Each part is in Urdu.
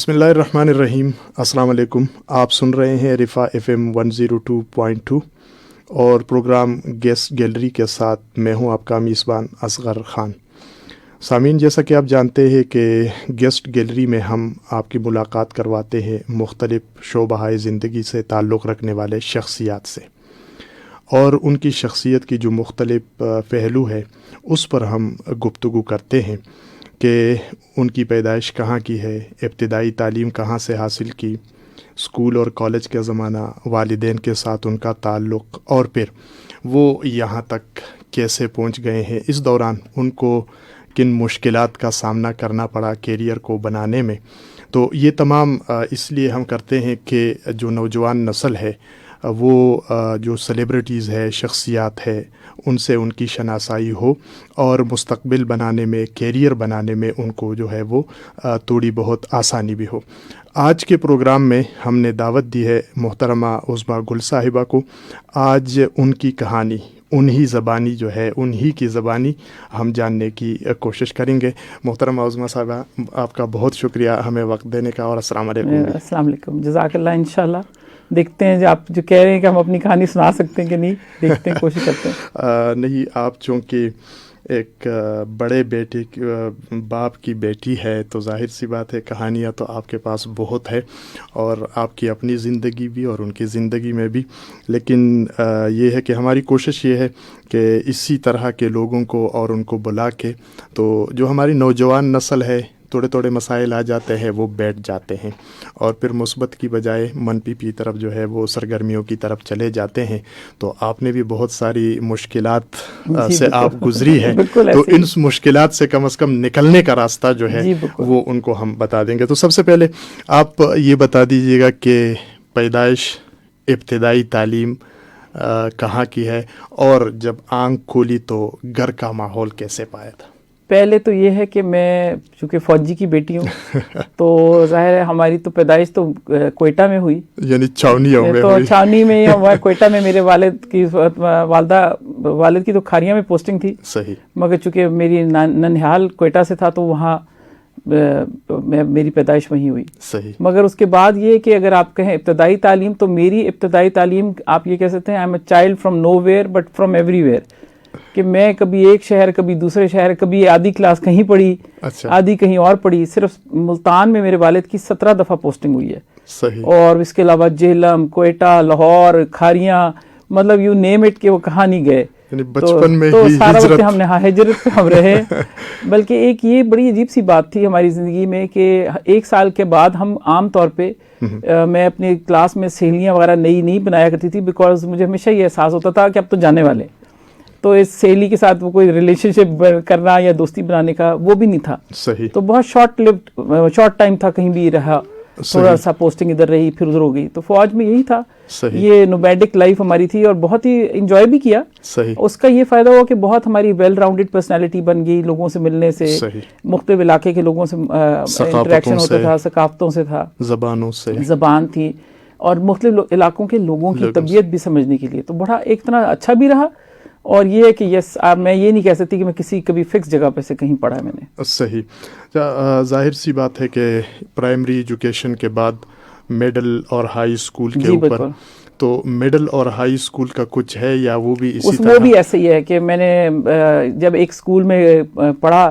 بسم اللہ الرحمن الرحیم. السلام علیکم. آپ سن رہے ہیں رفا FM 102.2 اور پروگرام گیسٹ گیلری کے ساتھ میں ہوں آپ کا میزبان اصغر خان. سامعین، جیسا کہ آپ جانتے ہیں کہ گیسٹ گیلری میں ہم آپ کی ملاقات کرواتے ہیں مختلف شعبہ زندگی سے تعلق رکھنے والے شخصیات سے، اور ان کی شخصیت کی جو مختلف پہلو ہے اس پر ہم گفتگو کرتے ہیں کہ ان کی پیدائش کہاں کی ہے، ابتدائی تعلیم کہاں سے حاصل کی، اسکول اور کالج کا زمانہ، والدین کے ساتھ ان کا تعلق، اور پھر وہ یہاں تک کیسے پہنچ گئے ہیں، اس دوران ان کو کن مشکلات کا سامنا کرنا پڑا کیریئر کو بنانے میں. تو یہ تمام اس لیے ہم کرتے ہیں کہ جو نوجوان نسل ہے وہ جو سیلیبریٹیز ہے، شخصیات ہے، ان سے ان کی شناسائی ہو اور مستقبل بنانے میں، کیریئر بنانے میں ان کو جو ہے وہ تھوڑی بہت آسانی بھی ہو. آج کے پروگرام میں ہم نے دعوت دی ہے محترمہ عظمیٰ گل صاحبہ کو. آج ان کی کہانی انہی زبانی جو ہے، انہی کی زبانی ہم جاننے کی کوشش کریں گے. محترمہ عظمیٰ صاحبہ، آپ کا بہت شکریہ ہمیں وقت دینے کا، اور السلام علیکم. السلام علیکم. جزاک اللہ. انشاءاللہ دیکھتے ہیں آپ جو کہہ رہے ہیں کہ ہم اپنی کہانی سنا سکتے ہیں کہ نہیں، دیکھتے ہیں، کوشش کرتے ہیں. نہیں، آپ چونکہ ایک بڑے بیٹے باپ کی بیٹی ہے تو ظاہر سی بات ہے کہانیاں تو آپ کے پاس بہت ہے، اور آپ کی اپنی زندگی بھی اور ان کی زندگی میں بھی. لیکن یہ ہے کہ ہماری کوشش یہ ہے کہ اسی طرح کے لوگوں کو اور ان کو بلا کے، تو جو ہماری نوجوان نسل ہے، تھوڑے تھوڑے مسائل آ جاتے ہیں وہ بیٹھ جاتے ہیں، اور پھر مثبت کی بجائے منفی کی طرف جو ہے وہ سرگرمیوں کی طرف چلے جاتے ہیں. تو آپ نے بھی بہت ساری مشکلات سے آپ گزری ہے، تو ان مشکلات سے کم از کم نکلنے کا راستہ جو ہے وہ ان کو ہم بتا دیں گے. تو سب سے پہلے آپ یہ بتا دیجیے گا کہ پیدائش، ابتدائی تعلیم کہاں کی ہے، اور جب آنکھ کھولی تو گھر کا ماحول کیسے پایا تھا؟ پہلے تو یہ ہے کہ میں چونکہ فوجی کی بیٹی ہوں تو ظاہر ہے ہماری تو پیدائش تو کوئٹہ میں ہوئی، یعنی چھاونیوں میں. تو چھاونی میں کوئٹہ میں میرے والد کی تو کھاریاں میں پوسٹنگ تھی. صحیح. مگر چونکہ میری ننہال کوئٹہ سے تھا تو وہاں میری پیدائش وہیں ہوئی. صحیح. مگر اس کے بعد یہ کہ اگر آپ کہیں ابتدائی تعلیم، تو میری ابتدائی تعلیم آپ یہ کہہ سکتے ہیں I am a child from nowhere but from everywhere, کہ میں کبھی ایک شہر، کبھی دوسرے شہر، کبھی آدھی کلاس کہیں پڑھی، آدھی کہیں اور پڑھی. صرف ملتان میں میرے والد کی 17 دفعہ پوسٹنگ ہوئی ہے. صحیح. اور اس کے علاوہ جہلم، کوئٹہ، لاہور، کھاریاں، مطلب یو نیم اٹ کہ وہ کہاں نہیں گئے. بچپن میں تو سارا وقت ہم نے ہجرت پہ ہم رہے. بلکہ ایک یہ بڑی عجیب سی بات تھی ہماری زندگی میں کہ 1 سال کے بعد ہم عام طور پہ میں اپنی کلاس میں سہیلیاں وغیرہ نئی بنایا کرتی تھی، بیکاز مجھے ہمیشہ یہ احساس ہوتا تھا کہ اب تو جانے والے، تو اس سہیلی کے ساتھ وہ کوئی ریلیشن شپ کرنا یا دوستی بنانے کا وہ بھی نہیں تھا. صحیح. تو بہت شارٹ ٹائم تھا، کہیں بھی رہا، تھوڑا سا پوسٹنگ ادھر رہی پھر ادھر ہو گئی. تو فوج میں یہی تھا. یہ نومیڈک لائف ہماری تھی اور بہت ہی انجوائے بھی کیا. صحیح. اس کا یہ فائدہ ہوا کہ بہت ہماری ویل راؤنڈیڈ پرسنالٹی بن گئی، لوگوں سے ملنے سے، مختلف علاقے کے لوگوں سے انٹریکشن ہوتا تھا، ثقافتوں سے تھا، زبان تھی، اور مختلف علاقوں کے لوگوں کی طبیعت بھی سمجھنے کے لیے. تو بڑا ایک طرح اچھا بھی رہا. اور یہ ہے کہ یس، میں یہ نہیں کہہ سکتی کہ میں کبھی فکس جگہ پہ سے کہیں پڑھا ہے میں نے. صحیح. ظاہر سی بات ہے کہ پرائمری ایجوکیشن کے بعد مڈل اور ہائی اسکول کے اوپر، تو مڈل اور ہائی اسکول کا کچھ ہے یا وہ بھی اسی طرح؟ وہ بھی ایسے ہی ہے کہ میں نے جب ایک اسکول میں پڑھا،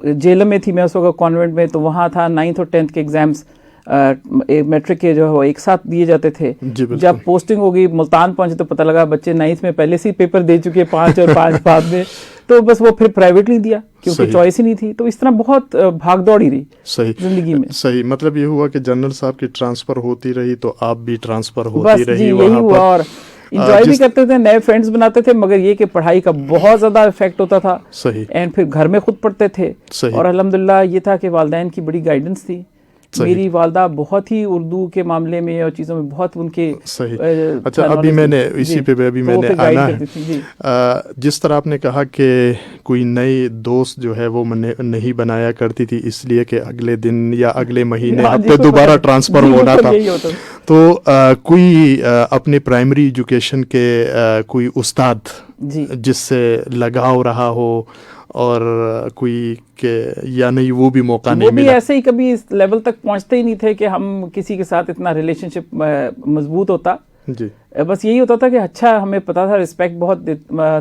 جیلم میں تھی میں اس وقت کانوینٹ میں، تو وہاں تھا 9th اور 10th کے ایگزامس میٹرک کے جو ہے وہ ایک ساتھ دیے جاتے تھے. جب پوسٹنگ ہو گئی ملتان پہنچے تو پتہ لگا بچے 9th میں پہلے سے ہی پیپر دے چکے، 5 اور 5 بعد میں، تو بس وہ پھر پرائیویٹلی دیا کیونکہ چوائس ہی نہیں تھی. تو اس طرح بہت بھاگ دوڑ ہی رہی زندگی میں. صحیح. مطلب یہ ہوا کہ جنرل صاحب کی ٹرانسفر ہوتی رہی تو آپ بھی ٹرانسفر ہوتی رہی. بس جی یہی ہوا، اور انجوائے بھی کرتے تھے، نئے فرینڈز بناتے تھے، مگر یہ کہ پڑھائی کا بہت زیادہ افیکٹ ہوتا تھا. صحیح. اینڈ پھر گھر میں خود پڑھتے تھے. اور الحمدللہ یہ تھا کہ والدین کی بڑی گائیڈنس تھی. میری والدہ بہت ہی اردو کے معاملے میں اور چیزوں میں بہت ان کے. اچھا، ابھی میں نے اسی پہ میں نے آنا ہے. جس طرح آپ نے کہا کہ کوئی نئی دوست جو ہے وہ نہیں بنایا کرتی تھی اس لیے کہ اگلے دن یا اگلے مہینے ہفتے دوبارہ ٹرانسفر ہونا تھا، تو کوئی اپنے پرائمری ایجوکیشن کے کوئی استاد جس سے لگاؤ رہا ہو اور کوئی کہ یا نہیں وہ بھی موقع نہیں وہ بھی ملا؟ ایسے ہی کبھی اس لیول تک پہنچتے ہی نہیں تھے کہ ہم کسی کے ساتھ اتنا ریلیشن شپ مضبوط ہوتا. جی بس یہی ہوتا تھا کہ اچھا ہمیں پتا تھا رسپیکٹ بہت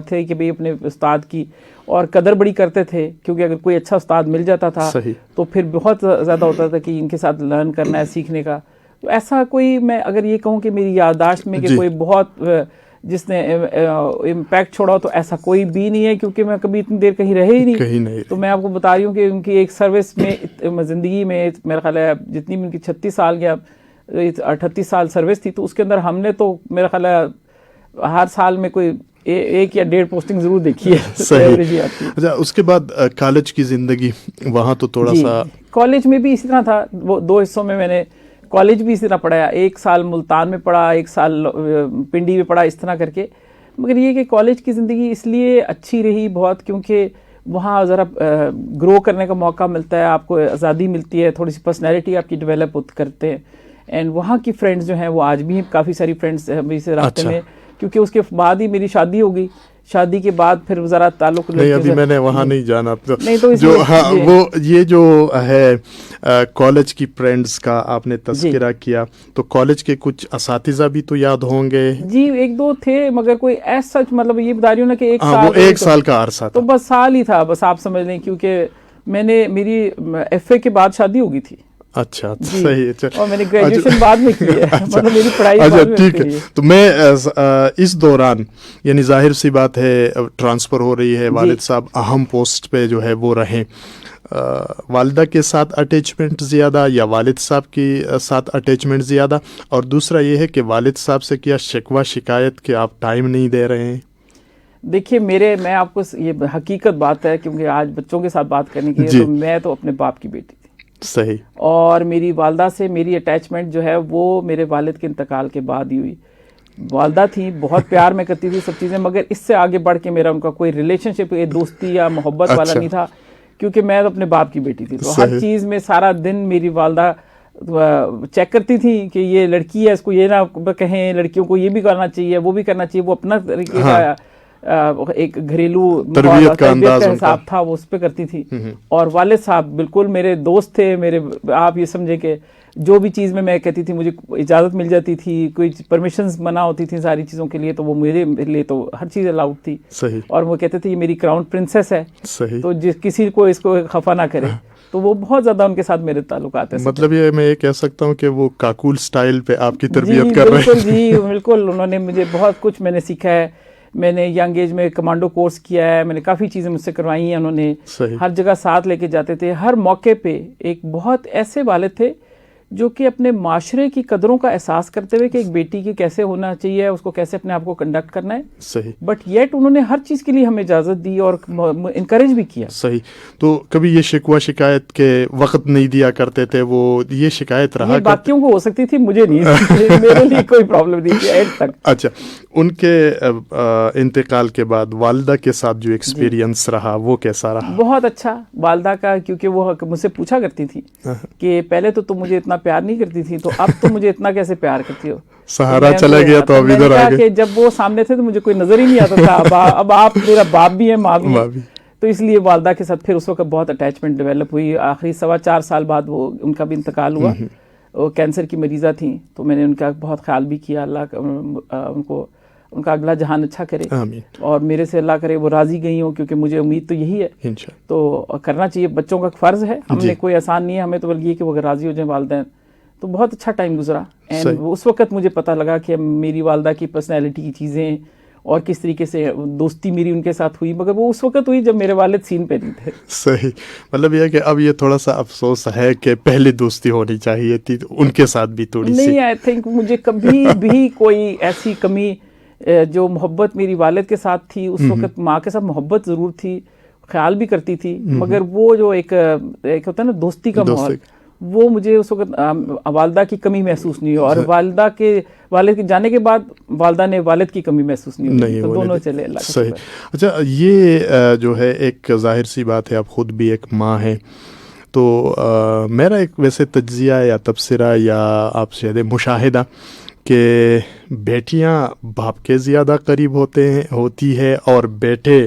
تھے کہ بھئی اپنے استاد کی, اور قدر بڑی کرتے تھے کیونکہ اگر کوئی اچھا استاد مل جاتا تھا تو پھر بہت زیادہ ہوتا تھا کہ ان کے ساتھ لرن کرنا ہے, سیکھنے کا. تو ایسا کوئی, میں اگر یہ کہوں کہ میری یادداشت میں کہ کوئی بہت جس نے امپیکٹ چھوڑا تو ایسا کوئی بھی نہیں ہے, کیونکہ میں کبھی اتنی دیر کہیں رہے ہی نہیں. تو میں آپ کو بتا رہی ہوں کہ ان کی ایک سروس میں زندگی میں میرا خیال ہے جتنی بھی ان کی 36 سال یا 38 سال سروس تھی, تو اس کے اندر ہم نے تو میرا خیال ہے ہر سال میں کوئی 1 یا 1.5 پوسٹنگ ضرور دیکھی ہے. صحیح. اچھا, اس کے بعد کالج کی زندگی, وہاں تو تھوڑا سا کالج میں بھی اسی طرح تھا. وہ 2 حصوں میں نے کالج بھی اسی طرح پڑھایا, 1 سال ملتان میں پڑھا, 1 سال پنڈی میں پڑھا, اس طرح کر کے. مگر یہ کہ کالج کی زندگی اس لیے اچھی رہی بہت کیونکہ وہاں ذرا گرو کرنے کا موقع ملتا ہے, آپ کو آزادی ملتی ہے, تھوڑی سی پرسنالٹی آپ کی ڈیولپ کرتے ہیں. اینڈ وہاں کی فرینڈز جو ہیں وہ آج بھی کافی ساری فرینڈز ابھی سے رابطے میں, کیونکہ اس کے بعد ہی میری شادی ہو گئی. شادی کے بعد پھر ذرا تعلق نہیں, ابھی میں نے وہاں نہیں جانا. نہیں تو جو وہ یہ جو ہے کالج کی فرینڈز کا آپ نے تذکرہ کیا, تو کالج کے کچھ اساتذہ بھی تو یاد ہوں گے؟ جی 1-2 تھے, مگر کوئی ایس سچ, مطلب یہ بتا رہی ہوں نا کہ 1 سال کا عرصہ تو بس سال ہی تھا, بس آپ سمجھ لیں, کیونکہ میں نے میری FA کے بعد شادی ہو گئی تھی. اچھا صحیح. اور میں نے گریجویشن بعد میں کی ہے, مطلب میری پڑھائی بعد میں ٹھیک ہے. تو میں اس دوران یعنی ظاہر سی بات ہے ٹرانسفر ہو رہی ہے, والد صاحب اہم پوسٹ پہ جو ہے وہ رہیں, والدہ کے ساتھ اٹیچمنٹ زیادہ یا والد صاحب کے ساتھ اٹیچمنٹ زیادہ؟ اور دوسرا یہ ہے کہ والد صاحب سے کیا شکوہ شکایت کہ آپ ٹائم نہیں دے رہے ہیں؟ دیکھیے میں آپ کو یہ حقیقت بات ہے, کیونکہ آج بچوں کے ساتھ بات کرنے کی ہے, تو میں تو اپنے باپ کی بیٹی تھی. صحیح. اور میری والدہ سے میری اٹیچمنٹ جو ہے وہ میرے والد کے انتقال کے بعد ہی ہوئی. والدہ تھی, بہت پیار میں کرتی تھی سب چیزیں, مگر اس سے آگے بڑھ کے میرا ان کا کوئی ریلیشن شپ, دوستی یا محبت والا نہیں تھا, کیونکہ میں اپنے باپ کی بیٹی تھی. تو ہر چیز میں سارا دن میری والدہ چیک کرتی تھی کہ یہ لڑکی ہے, اس کو یہ نہ کہیں, لڑکیوں کو یہ بھی کرنا چاہیے, وہ بھی کرنا چاہیے. وہ اپنا طریقے کا ایک گھریلو تربیت کا حساب تھا, وہ اس پہ کرتی تھی. اور والد صاحب بالکل میرے دوست تھے میرے, آپ یہ سمجھے کہ جو بھی چیز میں کہتی تھی مجھے اجازت مل جاتی تھی, کوئی پرمیشنز منع ہوتی تھی ساری چیزوں کے لیے, تو وہ میرے لیے تو ہر چیز الاؤڈ تھی. صحیح. اور وہ کہتے تھے یہ میری کراؤن پرنسس ہے. صحیح. تو کسی کو اس کو خفا نہ کرے. تو وہ بہت زیادہ ان کے ساتھ میرے تعلقات ہیں. مطلب یہ میں یہ کہہ سکتا ہوں کہ وہ کاکول سٹائل پہ آپ کی تربیت کر رہے ہیں. جی بالکل, انہوں نے مجھے بہت کچھ میں نے سیکھا ہے. میں نے ینگ ایج میں کمانڈو کورس کیا ہے, میں نے کافی چیزیں مجھ سے کروائی ہیں. انہوں نے ہر جگہ ساتھ لے کے جاتے تھے, ہر موقع پہ. ایک بہت ایسے والد تھے جو کہ اپنے معاشرے کی قدروں کا احساس کرتے ہوئے کہ ایک بیٹی کی کیسے ہونا چاہیے, اس کو کیسے اپنے آپ کو کنڈکٹ کرنا ہے. صحیح. بٹ یٹ انہوں نے ہر چیز کے لیے ہمیں اجازت دی اور انکریج بھی کیا. صحیح. تو کبھی یہ شکوہ شکایت کے وقت نہیں دیا کرتے تھے, وہ یہ شکایت رہا باقیوں کو ہو سکتی تھی, مجھے نہیں, میرے لیے کوئی پرابلم نہیں تھی ایٹ تک. اچھا, ان کے انتقال کے بعد والدہ کے ساتھ جو ایکسپیرینس رہا وہ کیسا رہا؟ بہت اچھا والدہ کا, کیونکہ وہ مجھ سے پوچھا کرتی تھی کہ پہلے تو تم مجھے اتنا پیار نہیں کرتی تھی, تو اب تم مجھے اتنا کیسے پیار کرتی ہو؟ سہارا چلا گیا تو اب ادھر آ گئے. جب وہ سامنے تھے تو مجھے کوئی نظر ہی نہیں آتا تھا, اب آپ میرا باپ بھی ہے, ماں بھی ہے. تو اس لیے والدہ کے ساتھ پھر اس وقت بہت اٹیچمنٹ ڈیولپ ہوئی. آخری 4.25 سال بعد وہ ان کا بھی انتقال ہوا. وہ کینسر کی مریضہ تھیں, تو میں نے ان کا بہت خیال بھی کیا. اللہ ان کا اگلا جہان اچھا کرے, اور میرے سے اللہ کرے وہ راضی گئی ہوں, کیونکہ مجھے امید تو یہی ہے. تو کرنا چاہیے, بچوں کا فرض ہے, ہم نے کوئی آسان نہیں ہے, ہمیں تو بلکہ یہ کہ وہ راضی ہو جائیں والدین. تو بہت اچھا ٹائم گزرا. اینڈ اس وقت مجھے پتہ لگا کہ میری والدہ کی پرسنالٹی کی چیزیں اور کس طریقے سے دوستی میری ان کے ساتھ ہوئی, مگر وہ اس وقت ہوئی جب میرے والد سین پہ نہیں تھے. صحیح. مطلب یہ کہ اب یہ تھوڑا سا افسوس ہے کہ پہلے دوستی ہونی چاہیے تھی, ان کے ساتھ بھی تھوڑی سی. نہیں, آئی تھنک مجھے کبھی بھی کوئی ایسی کمی, جو محبت میری والد کے ساتھ تھی اس وقت, ماں کے ساتھ محبت ضرور تھی, خیال بھی کرتی تھی, مگر وہ جو ایک ہوتا ہے نا دوستی کا ماحول, وہ مجھے اس وقت والدہ کی کمی محسوس نہیں ہو. اور والد کے جانے کے بعد والدہ نے والد کی کمی محسوس نہیں ہوئی, تو دونوں چلے اللہ کا. صحیح. اچھا, یہ جو ہے ایک ظاہر سی بات ہے, آپ خود بھی ایک ماں ہیں, تو میرا ایک ویسے تجزیہ یا تبصرہ یا آپ سے مشاہدہ کہ بیٹیاں باپ کے زیادہ قریب ہوتی ہے, اور بیٹے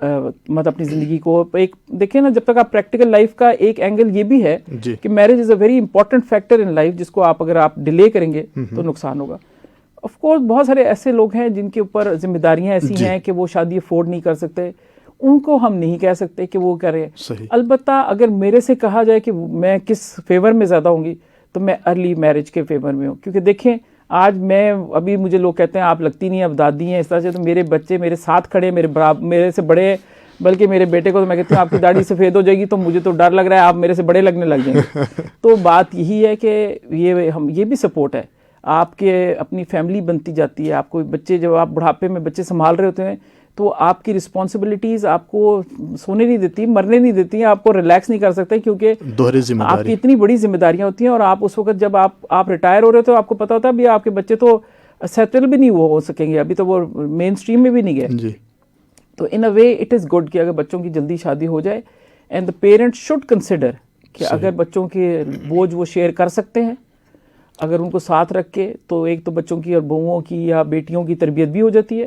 مطلب اپنی زندگی کو ایک دیکھیں نا, جب تک آپ پریکٹیکل لائف کا ایک اینگل یہ بھی ہے کہ marriage is a very important factor in life, جس کو آپ اگر آپ ڈیلے کریں گے تو نقصان ہوگا. آف کورس بہت سارے ایسے لوگ ہیں جن کے اوپر ذمہ داریاں ایسی ہیں کہ وہ شادی افورڈ نہیں کر سکتے, ان کو ہم نہیں کہہ سکتے کہ وہ کریں. البتہ اگر میرے سے کہا جائے کہ میں کس فیور میں زیادہ ہوں گی تو میں ارلی میرج کے فیور میں ہوں, کیونکہ دیکھیں آج میں ابھی مجھے لوگ کہتے ہیں آپ لگتی نہیں اب دادی ہیں اس طرح سے, تو میرے بچے میرے ساتھ کھڑے, میرے سے بڑے, بلکہ میرے بیٹے کو تو میں کہتی ہوں آپ کی داڑھی سفید ہو جائے گی تو مجھے تو ڈر لگ رہا ہے آپ میرے سے بڑے لگنے لگ جائیں گے. تو بات یہی ہے کہ یہ بھی سپورٹ ہے, آپ کے اپنی فیملی بنتی جاتی ہے, آپ کو بچے جب آپ بڑھاپے میں بچے سنبھال رہے ہوتے ہیں تو آپ کی رسپانسبلٹیز آپ کو سونے نہیں دیتی, مرنے نہیں دیتی, آپ کو ریلیکس نہیں کر سکتے, کیونکہ آپ کی اتنی بڑی ذمہ داریاں ہوتی ہیں. اور آپ اس وقت جب آپ ریٹائر ہو رہے تو آپ کو پتا ہوتا ہے ابھی آپ کے بچے تو سیٹل بھی نہیں ہو سکیں گے, ابھی تو وہ مین اسٹریم میں بھی نہیں گئے. تو ان اے وے اٹ از گڈ کہ اگر بچوں کی جلدی شادی ہو جائے, and the parents should consider کہ اگر بچوں کے بوجھ وہ شیئر کر سکتے ہیں, اگر ان کو ساتھ رکھ کے, تو ایک تو بچوں کی اور بہوؤں کی یا بیٹیوں کی تربیت بھی ہو جاتی ہے,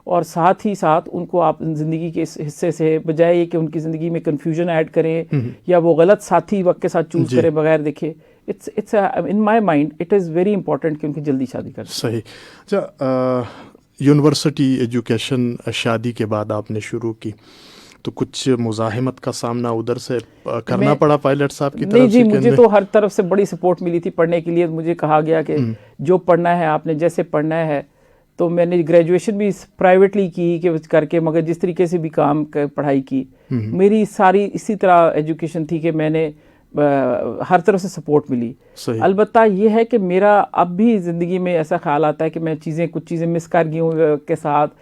اور ساتھ ہی ساتھ ان کو آپ زندگی کے اس حصے سے بجائے یہ کہ ان کی زندگی میں کنفیوژن ایڈ کریں یا وہ غلط ساتھی وقت کے ساتھ چوز کریں بغیر دیکھے, it's in my mind it is very important کہ ان کی جلدی شادی کریں. صحیح. اچھا, یونیورسٹی ایجوکیشن شادی کے بعد آپ نے شروع کی تو کچھ مزاحمت کا سامنا ادھر سے کرنا پڑا پائلٹ صاحب کی طرف سے؟ نہیں جی, مجھے تو ہر طرف سے بڑی سپورٹ ملی تھی پڑھنے کے لیے. مجھے کہا گیا کہ جو پڑھنا ہے آپ نے جیسے پڑھنا ہے, تو میں نے گریجویشن بھی پرائیویٹلی کی کہ کر کے, مگر جس طریقے سے بھی کام پڑھائی کی میری ساری اسی طرح ایجوکیشن تھی کہ میں نے ہر طرف سے سپورٹ ملی. البتہ یہ ہے کہ میرا اب بھی زندگی میں ایسا خیال آتا ہے کہ میں کچھ چیزیں مس کر گئی ہوں کے ساتھ,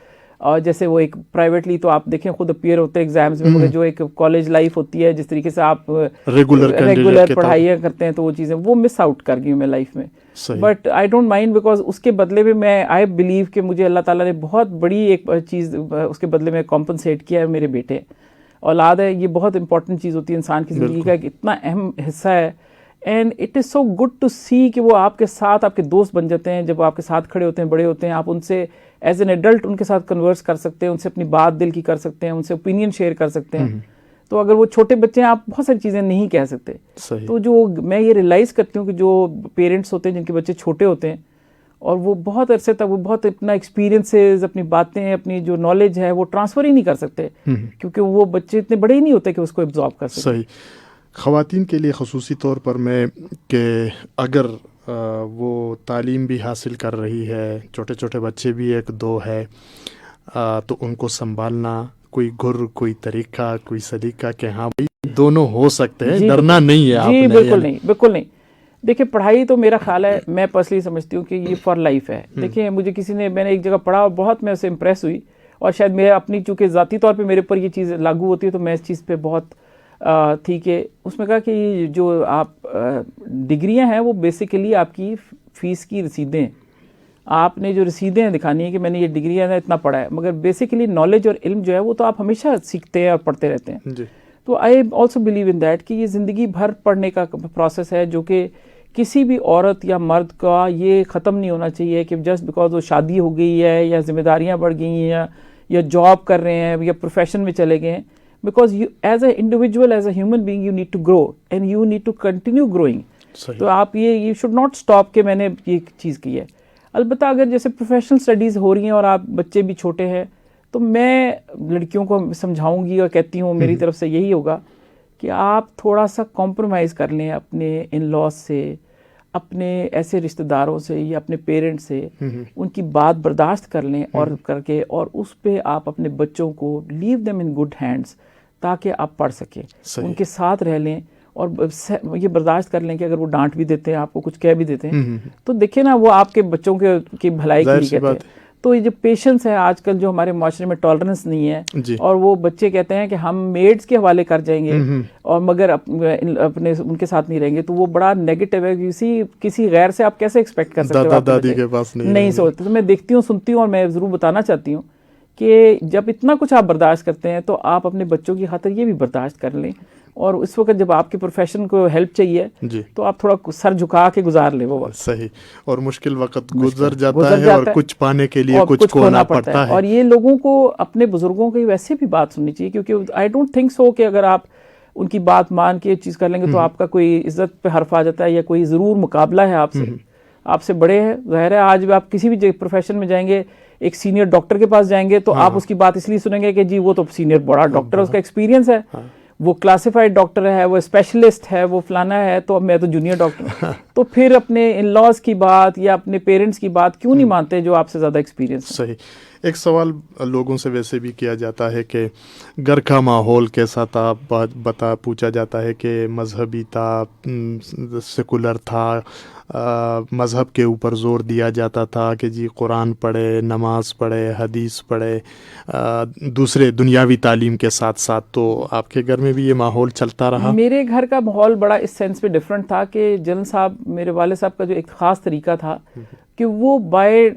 اور جیسے وہ ایک پرائیویٹلی تو آپ دیکھیں خود اپیئر ہوتے ہیں ایگزامز میں, مگر جو ایک کالج لائف ہوتی ہے جس طریقے سے آپ ریگولر پڑھائیاں کرتے ہیں, تو وہ چیزیں وہ مس آؤٹ کر گئی ہوں میں لائف میں. But I don't mind, because اس کے بدلے میں آئی بلیو کہ مجھے اللہ تعالیٰ نے بہت بڑی ایک چیز اس کے بدلے میں کمپنسیٹ کیا ہے. میرے بیٹے اولاد ہے, یہ بہت امپورٹنٹ چیز ہوتی ہے انسان کی زندگی کا, ایک اتنا اہم حصہ ہے. And it is so good to see کہ وہ آپ کے ساتھ آپ کے دوست بن جاتے ہیں, جب آپ کے ساتھ کھڑے ہوتے ہیں, بڑے ہوتے ہیں, آپ ان سے ایز این ایڈلٹ ان کے ساتھ کنورس کر سکتے ہیں, ان سے اپنی بات دل کی کر سکتے ہیں, ان سے اوپینین شیئر کر سکتے ہیں. تو اگر وہ چھوٹے بچے ہیں آپ بہت ساری چیزیں نہیں کہہ سکتے. تو جو میں یہ ریئلائز کرتی ہوں کہ جو پیرنٹس ہوتے ہیں جن کے بچے چھوٹے ہوتے ہیں اور وہ بہت عرصے تک وہ بہت اپنا ایکسپیرینسز, اپنی باتیں, اپنی جو نالج ہے وہ ٹرانسفر ہی نہیں کر سکتے, کیونکہ وہ بچے اتنے بڑے ہی نہیں ہوتے کہ اس کو ایبزارب کر سکتے. صحیح. خواتین کے لیے خصوصی طور پر میں کہ اگر وہ تعلیم بھی حاصل کر رہی ہے, چھوٹے چھوٹے بچے بھی ایک دو ہے, تو ان کو سنبھالنا کوئی گر, کوئی طریقہ, کوئی سلیقہ کہ ہاں بھائی دونوں ہو سکتے ہیں, ڈرنا نہیں ہے آپ نے. جی بالکل نہیں, بالکل نہیں. دیکھیں پڑھائی تو میرا خیال ہے, میں پرسنلی سمجھتی ہوں کہ یہ فار لائف ہے. دیکھیں مجھے میں نے ایک جگہ پڑھا اور بہت میں اسے امپریس ہوئی, اور شاید میں اپنی چونکہ ذاتی طور پہ میرے اوپر یہ چیز لاگو ہوتی ہے تو میں اس چیز پہ بہت تھی کہ اس میں کہا کہ جو آپ ڈگریاں ہیں وہ بیسیکلی آپ کی فیس کی رسیدیں, آپ نے جو رسیدیں دکھانی ہے کہ میں نے یہ ڈگریاں اتنا پڑھا ہے, مگر بیسیکلی نالج اور علم جو ہے وہ تو آپ ہمیشہ سیکھتے ہیں اور پڑھتے رہتے ہیں. تو I also believe in that کہ یہ زندگی بھر پڑھنے کا پروسیس ہے, جو کہ کسی بھی عورت یا مرد کا یہ ختم نہیں ہونا چاہیے کہ جسٹ بیکاز وہ شادی ہو گئی ہے یا ذمہ داریاں بڑھ گئی ہیں یا جاب کر رہے ہیں یا پروفیشن میں چلے گئے ہیں. Because you, as an individual, as a human being, you need to grow and you need to continue growing. تو آپ you should not stop کہ میں نے یہ چیز کی ہے. البتہ اگر جیسے پروفیشنل اسٹڈیز ہو رہی ہیں اور آپ بچے بھی چھوٹے ہیں, تو میں لڑکیوں کو سمجھاؤں گی اور کہتی ہوں میری طرف سے یہی ہوگا کہ آپ تھوڑا سا کمپرومائز کر لیں اپنے ان لاز سے, اپنے ایسے رشتہ داروں سے یا اپنے پیرنٹس سے, ان کی بات برداشت کر لیں اور کر کے, اور اس پہ آپ اپنے بچوں کو لیو دیم ان گڈ ہینڈس تاکہ آپ پڑھ سکیں, ان کے ساتھ رہ لیں اور یہ برداشت کر لیں کہ اگر وہ ڈانٹ بھی دیتے ہیں, آپ کو کچھ کہہ بھی دیتے ہیں, تو دیکھیں نا وہ آپ کے بچوں کی بھلائی کے لیے کہتے ہیں. تو یہ جو پیشنس ہے آج کل جو ہمارے معاشرے میں ٹالرنس نہیں ہے, اور وہ بچے کہتے ہیں کہ ہم میڈس کے حوالے کر جائیں گے اور مگر اپنے ان کے ساتھ نہیں رہیں گے, تو وہ بڑا نیگیٹو ہے. کسی غیر سے آپ کیسے ایکسپیکٹ کر سکتے ہو, دادی کے پاس نہیں سوچتے. تو میں دیکھتی ہوں, سنتی ہوں, اور میں ضرور بتانا چاہتی ہوں کہ جب اتنا کچھ آپ برداشت کرتے ہیں تو آپ اپنے بچوں کی خاطر یہ بھی برداشت کر لیں, اور اس وقت جب آپ کے پروفیشن کو ہیلپ چاہیے جی تو آپ تھوڑا سر جھکا کے گزار لیں وہ وقت. صحیح. اور مشکل وقت گزر جاتا ہے اور کچھ پانے کے لیے کچھ کھونا پڑتا ہے. اور یہ لوگوں کو اپنے بزرگوں کی ویسے بھی بات سننی چاہیے, کیونکہ آئی ڈونٹ تھنک سو کہ اگر آپ ان کی بات مان کے چیز کر لیں گے تو آپ کا کوئی عزت پہ حرف آ جاتا ہے یا کوئی ضرور مقابلہ ہے آپ سے بڑے ہیں. ظاہر ہے آج بھی آپ کسی بھی پروفیشن میں جائیں گے, ایک سینئر ڈاکٹر کے پاس جائیں گے تو آپ اس کی بات اس لیے سنیں گے کہ جی وہ تو سینئر بڑا ڈاکٹر ہے, اس کا ایکسپیرینس ہے, وہ کلاسیفائڈ ڈاکٹر ہے, وہ اسپیشلسٹ ہے, وہ فلانا ہے, تو اب میں تو جونیئر ڈاکٹر ہوں. تو پھر اپنے ان لاز کی بات یا اپنے پیرنٹس کی بات کیوں نہیں مانتے جو آپ سے زیادہ ایکسپیرینس ہے. صحیح. ایک سوال لوگوں سے ویسے بھی کیا جاتا ہے کہ گھر کا ماحول کیسا تھا, پوچھا جاتا ہے کہ مذہبی تھا, سیکولر تھا, مذہب کے اوپر زور دیا جاتا تھا کہ جی قرآن پڑھے, نماز پڑھے, حدیث پڑھے, دوسرے دنیاوی تعلیم کے ساتھ ساتھ. تو آپ کے گھر میں بھی یہ ماحول چلتا رہا؟ میرے گھر کا ماحول بڑا اس سینس پہ ڈفرینٹ تھا کہ جنرل صاحب, میرے والد صاحب کا جو ایک خاص طریقہ تھا کہ وہ بائی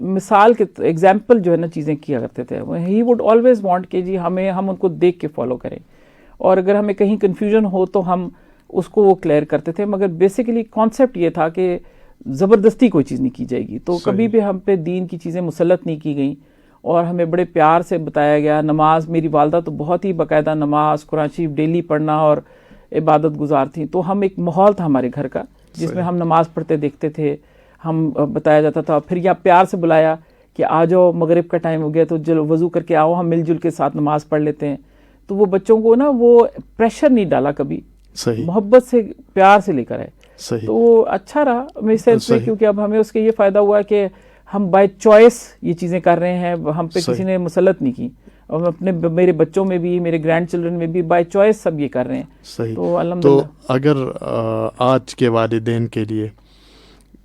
مثال کے ایگزامپل جو ہے نا چیزیں کیا کرتے تھے. ہی وڈ آلویز وانٹ کہ جی ہم ان کو دیکھ کے فالو کریں, اور اگر ہمیں کہیں کنفیوژن ہو تو ہم اس کو وہ کلیئر کرتے تھے. مگر بیسیکلی کانسیپٹ یہ تھا کہ زبردستی کوئی چیز نہیں کی جائے گی. تو کبھی بھی ہم پہ دین کی چیزیں مسلط نہیں کی گئیں اور ہمیں بڑے پیار سے بتایا گیا. نماز, میری والدہ تو بہت ہی باقاعدہ نماز, قرآن شریف ڈیلی پڑھنا اور عبادت گزار تھیں. تو ہم ایک ماحول تھا ہمارے گھر کا جس میں ہم نماز پڑھتے دیکھتے تھے, ہم بتایا جاتا تھا. پھر یا پیار سے بلایا کہ آ جاؤ مغرب کا ٹائم ہو گیا تو چلو وضو کر کے آؤ, ہم مل جل کے ساتھ نماز پڑھ لیتے ہیں. تو وہ بچوں کو نا وہ پریشر نہیں ڈالا کبھی, صحیح, محبت سے پیار سے لے کر آئے. صحیح. تو وہ اچھا رہا میرے سینس میں, کیونکہ اب ہمیں اس کے یہ فائدہ ہوا کہ ہم بائی چوائس یہ چیزیں کر رہے ہیں, ہم پہ کسی نے مسلط نہیں کی. اور میرے بچوں میں بھی, میرے گرینڈ چلڈرن میں بھی بائی چوائس سب یہ کر رہے ہیں. صحیح. تو الحمدللہ. تو اگر آج کے والدین کے لیے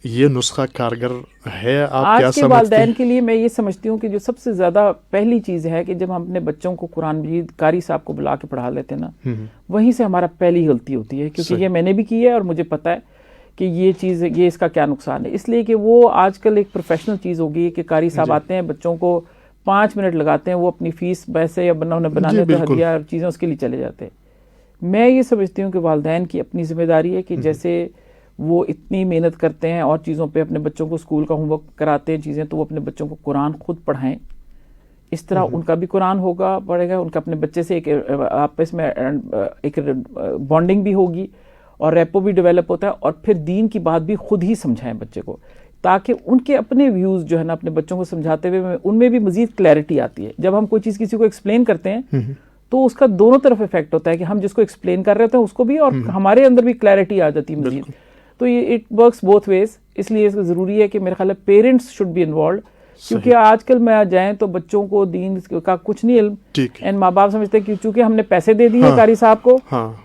یہ نسخہ کارگر ہے, آپ کیا سمجھتے ہیں؟ آج کے والدین کے لیے میں یہ سمجھتی ہوں کہ جو سب سے زیادہ پہلی چیز ہے کہ جب ہم اپنے بچوں کو قرآن مجید قاری صاحب کو بلا کے پڑھا لیتے ہیں نا, وہیں سے ہمارا پہلی غلطی ہوتی ہے. کیونکہ یہ میں نے بھی کی ہے اور مجھے پتا ہے کہ یہ چیز, یہ اس کا کیا نقصان ہے. اس لیے کہ وہ آج کل ایک پروفیشنل چیز ہو گئی کہ قاری صاحب آتے ہیں, بچوں کو 5 منٹ لگاتے ہیں, وہ اپنی فیس پیسے یا بنانے ہدیہ اور چیزیں اس کے لیے چلے جاتے ہیں. میں یہ سمجھتی ہوں کہ والدین کی اپنی ذمہ داری ہے کہ جیسے وہ اتنی محنت کرتے ہیں اور چیزوں پہ اپنے بچوں کو اسکول کا ہوم ورک کراتے ہیں چیزیں, تو وہ اپنے بچوں کو قرآن خود پڑھائیں. اس طرح ان کا بھی قرآن ہوگا, پڑھے گا, ان کا اپنے بچے سے ایک آپس میں ایک بانڈنگ بھی ہوگی اور ریپو بھی ڈیولپ ہوتا ہے. اور پھر دین کی بات بھی خود ہی سمجھائیں بچے کو, تاکہ ان کے اپنے ویوز جو ہے نا اپنے بچوں کو سمجھاتے ہوئے ان میں بھی مزید کلیئرٹی آتی ہے. جب ہم کوئی چیز کسی کو ایکسپلین کرتے ہیں تو اس کا دونوں طرف افیکٹ ہوتا ہے کہ ہم جس کو ایکسپلین کر رہے ہوتے ہیں اس کو بھی, اور ہمارے اندر بھی کلیئرٹی آ جاتی ہے مزید. تو یہ اٹ ورکس بوتھ ویز. اس لیے ضروری ہے کہ میرے خیال ہے پیرنٹس شوڈ بی انوالوڈ, کیونکہ آج کل میں جائیں تو بچوں کو دین کا کچھ نہیں علم, اینڈ ماں باپ سمجھتے ہیں کہ چونکہ ہم نے پیسے دے دیے قاری صاحب کو